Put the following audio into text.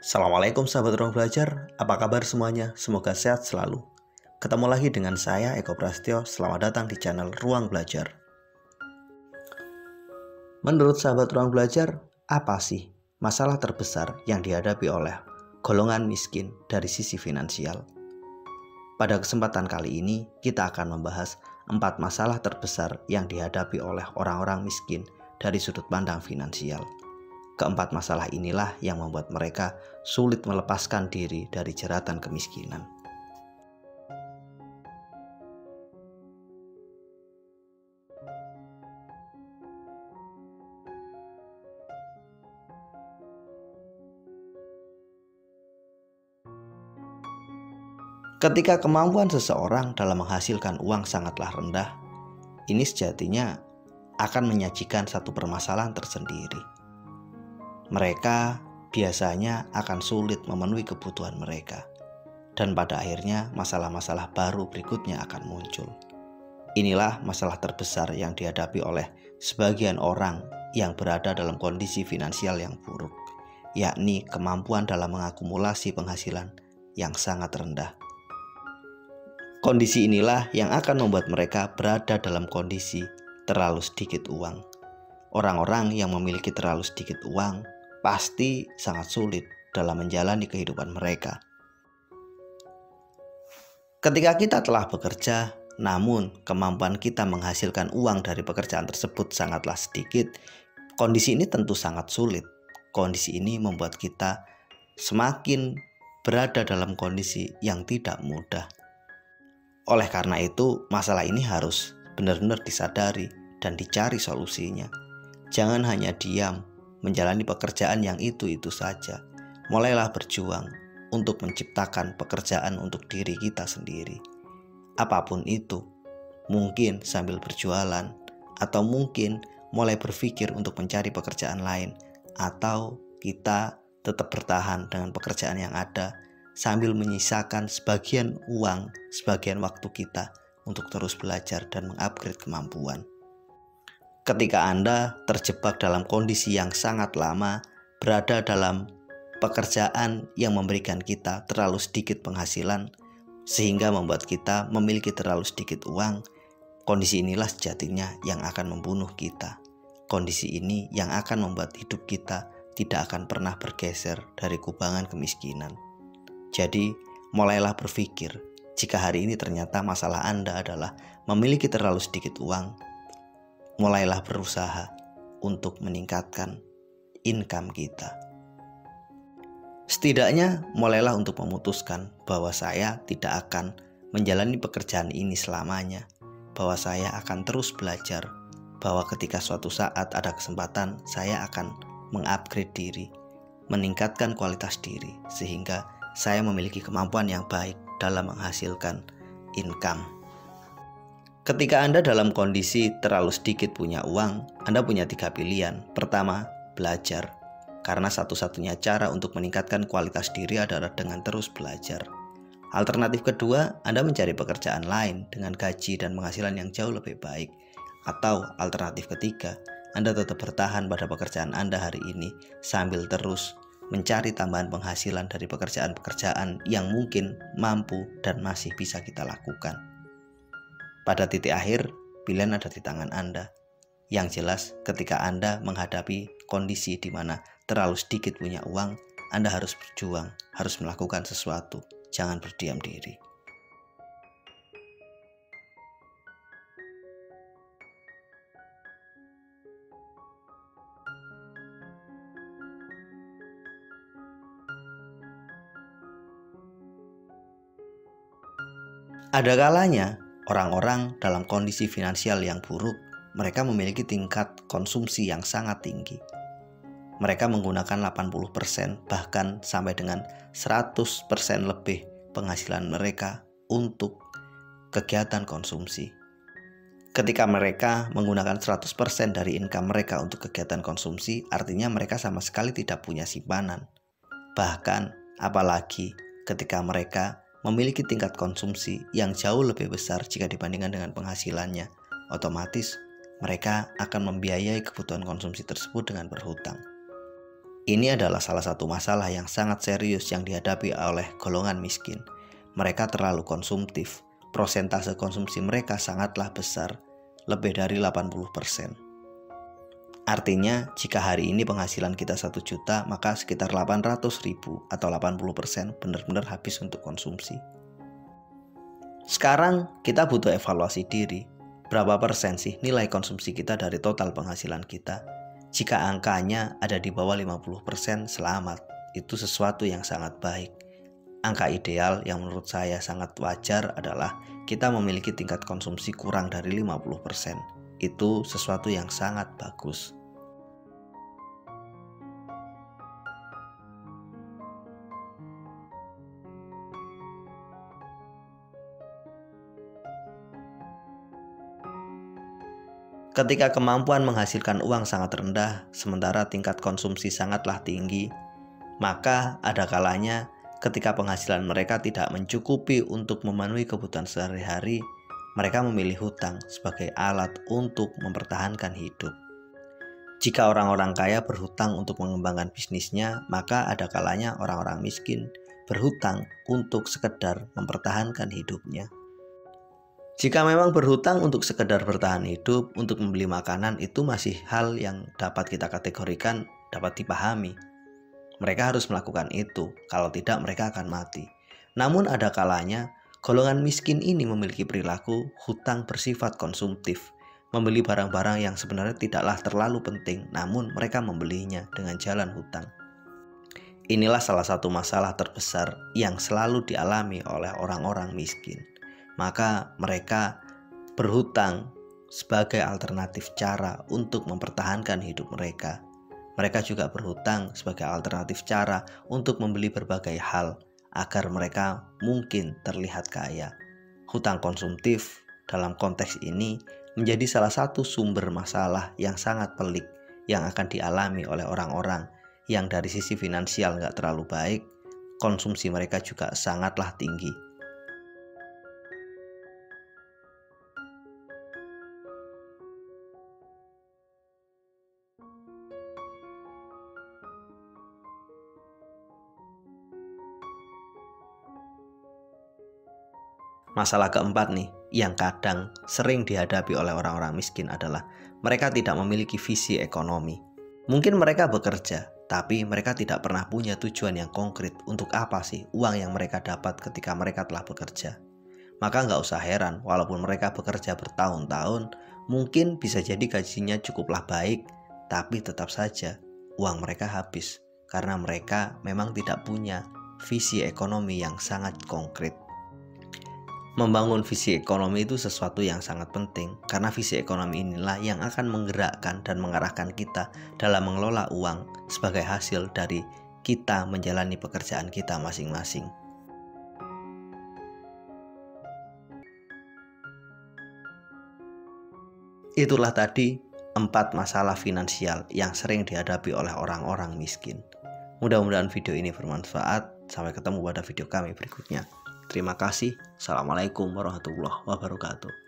Assalamualaikum sahabat ruang belajar, apa kabar semuanya? Semoga sehat selalu. Ketemu lagi dengan saya Eko Prasetyo, selamat datang di channel Ruang Belajar. Menurut sahabat ruang belajar, apa sih masalah terbesar yang dihadapi oleh golongan miskin dari sisi finansial? Pada kesempatan kali ini, kita akan membahas 4 masalah terbesar yang dihadapi oleh orang-orang miskin dari sudut pandang finansial. Keempat masalah inilah yang membuat mereka sulit melepaskan diri dari jeratan kemiskinan. Ketika kemampuan seseorang dalam menghasilkan uang sangatlah rendah, ini sejatinya akan menyajikan satu permasalahan tersendiri. Mereka biasanya akan sulit memenuhi kebutuhan mereka, dan pada akhirnya masalah-masalah baru berikutnya akan muncul. Inilah masalah terbesar yang dihadapi oleh sebagian orang yang berada dalam kondisi finansial yang buruk, yakni kemampuan dalam mengakumulasi penghasilan yang sangat rendah. Kondisi inilah yang akan membuat mereka berada dalam kondisi terlalu sedikit uang. Orang-orang yang memiliki terlalu sedikit uang pasti sangat sulit dalam menjalani kehidupan mereka. Ketika kita telah bekerja, namun kemampuan kita menghasilkan uang dari pekerjaan tersebut sangatlah sedikit, kondisi ini tentu sangat sulit. Kondisi ini membuat kita semakin berada dalam kondisi yang tidak mudah. Oleh karena itu, masalah ini harus benar-benar disadari dan dicari solusinya. Jangan hanya diam, menjalani pekerjaan yang itu-itu saja. Mulailah berjuang untuk menciptakan pekerjaan untuk diri kita sendiri. Apapun itu, mungkin sambil berjualan, atau mungkin mulai berpikir untuk mencari pekerjaan lain, atau kita tetap bertahan dengan pekerjaan yang ada, sambil menyisakan sebagian uang, sebagian waktu kita untuk terus belajar dan mengupgrade kemampuan. Ketika Anda terjebak dalam kondisi yang sangat lama, berada dalam pekerjaan yang memberikan kita terlalu sedikit penghasilan, sehingga membuat kita memiliki terlalu sedikit uang, kondisi inilah sejatinya yang akan membunuh kita. Kondisi ini yang akan membuat hidup kita tidak akan pernah bergeser dari kubangan kemiskinan. Jadi, mulailah berpikir, jika hari ini ternyata masalah Anda adalah memiliki terlalu sedikit uang, mulailah berusaha untuk meningkatkan income kita. Setidaknya, mulailah untuk memutuskan bahwa saya tidak akan menjalani pekerjaan ini selamanya, bahwa saya akan terus belajar, bahwa ketika suatu saat ada kesempatan, saya akan mengupgrade diri, meningkatkan kualitas diri, sehingga saya memiliki kemampuan yang baik dalam menghasilkan income. Ketika Anda dalam kondisi terlalu sedikit punya uang, Anda punya 3 pilihan. Pertama, belajar. Karena satu-satunya cara untuk meningkatkan kualitas diri adalah dengan terus belajar. Alternatif kedua, Anda mencari pekerjaan lain dengan gaji dan penghasilan yang jauh lebih baik. Atau alternatif ketiga, Anda tetap bertahan pada pekerjaan Anda hari ini sambil terus mencari tambahan penghasilan dari pekerjaan-pekerjaan yang mungkin mampu dan masih bisa kita lakukan. Pada titik akhir, pilihan ada di tangan Anda. Yang jelas, ketika Anda menghadapi kondisi di mana terlalu sedikit punya uang, Anda harus berjuang, harus melakukan sesuatu, jangan berdiam diri. Ada kalanya orang-orang dalam kondisi finansial yang buruk, mereka memiliki tingkat konsumsi yang sangat tinggi. Mereka menggunakan 80% bahkan sampai dengan 100% lebih penghasilan mereka untuk kegiatan konsumsi. Ketika mereka menggunakan 100% dari income mereka untuk kegiatan konsumsi, artinya mereka sama sekali tidak punya simpanan. Bahkan apalagi ketika mereka memiliki tingkat konsumsi yang jauh lebih besar jika dibandingkan dengan penghasilannya, otomatis mereka akan membiayai kebutuhan konsumsi tersebut dengan berhutang. Ini adalah salah satu masalah yang sangat serius yang dihadapi oleh golongan miskin. Mereka terlalu konsumtif. Prosentase konsumsi mereka sangatlah besar, lebih dari 80%. Artinya, jika hari ini penghasilan kita 1 juta, maka sekitar 800.000 atau 80% benar-benar habis untuk konsumsi. Sekarang kita butuh evaluasi diri. Berapa persen sih nilai konsumsi kita dari total penghasilan kita? Jika angkanya ada di bawah 50%, selamat. Itu sesuatu yang sangat baik. Angka ideal yang menurut saya sangat wajar adalah kita memiliki tingkat konsumsi kurang dari 50%. Itu sesuatu yang sangat bagus. Ketika kemampuan menghasilkan uang sangat rendah, sementara tingkat konsumsi sangatlah tinggi, maka ada kalanya ketika penghasilan mereka tidak mencukupi untuk memenuhi kebutuhan sehari-hari, mereka memilih hutang sebagai alat untuk mempertahankan hidup. Jika orang-orang kaya berhutang untuk mengembangkan bisnisnya, maka ada kalanya orang-orang miskin berhutang untuk sekedar mempertahankan hidupnya. Jika memang berhutang untuk sekedar bertahan hidup, untuk membeli makanan, itu masih hal yang dapat kita kategorikan, dapat dipahami. Mereka harus melakukan itu, kalau tidak mereka akan mati. Namun ada kalanya, golongan miskin ini memiliki perilaku hutang bersifat konsumtif. Membeli barang-barang yang sebenarnya tidaklah terlalu penting, namun mereka membelinya dengan jalan hutang. Inilah salah satu masalah terbesar yang selalu dialami oleh orang-orang miskin. Maka mereka berhutang sebagai alternatif cara untuk mempertahankan hidup mereka. Mereka juga berhutang sebagai alternatif cara untuk membeli berbagai hal agar mereka mungkin terlihat kaya. Hutang konsumtif dalam konteks ini menjadi salah satu sumber masalah yang sangat pelik yang akan dialami oleh orang-orang yang dari sisi finansial nggak terlalu baik, konsumsi mereka juga sangatlah tinggi. Masalah keempat nih, yang kadang sering dihadapi oleh orang-orang miskin adalah mereka tidak memiliki visi ekonomi. Mungkin mereka bekerja, tapi mereka tidak pernah punya tujuan yang konkret untuk apa sih uang yang mereka dapat ketika mereka telah bekerja. Maka nggak usah heran, walaupun mereka bekerja bertahun-tahun, mungkin bisa jadi gajinya cukuplah baik, tapi tetap saja uang mereka habis karena mereka memang tidak punya visi ekonomi yang sangat konkret. Membangun visi ekonomi itu sesuatu yang sangat penting karena visi ekonomi inilah yang akan menggerakkan dan mengarahkan kita dalam mengelola uang sebagai hasil dari kita menjalani pekerjaan kita masing-masing. Itulah tadi 4 masalah finansial yang sering dihadapi oleh orang-orang miskin. Mudah-mudahan video ini bermanfaat. Sampai ketemu pada video kami berikutnya. Terima kasih. Assalamualaikum warahmatullahi wabarakatuh.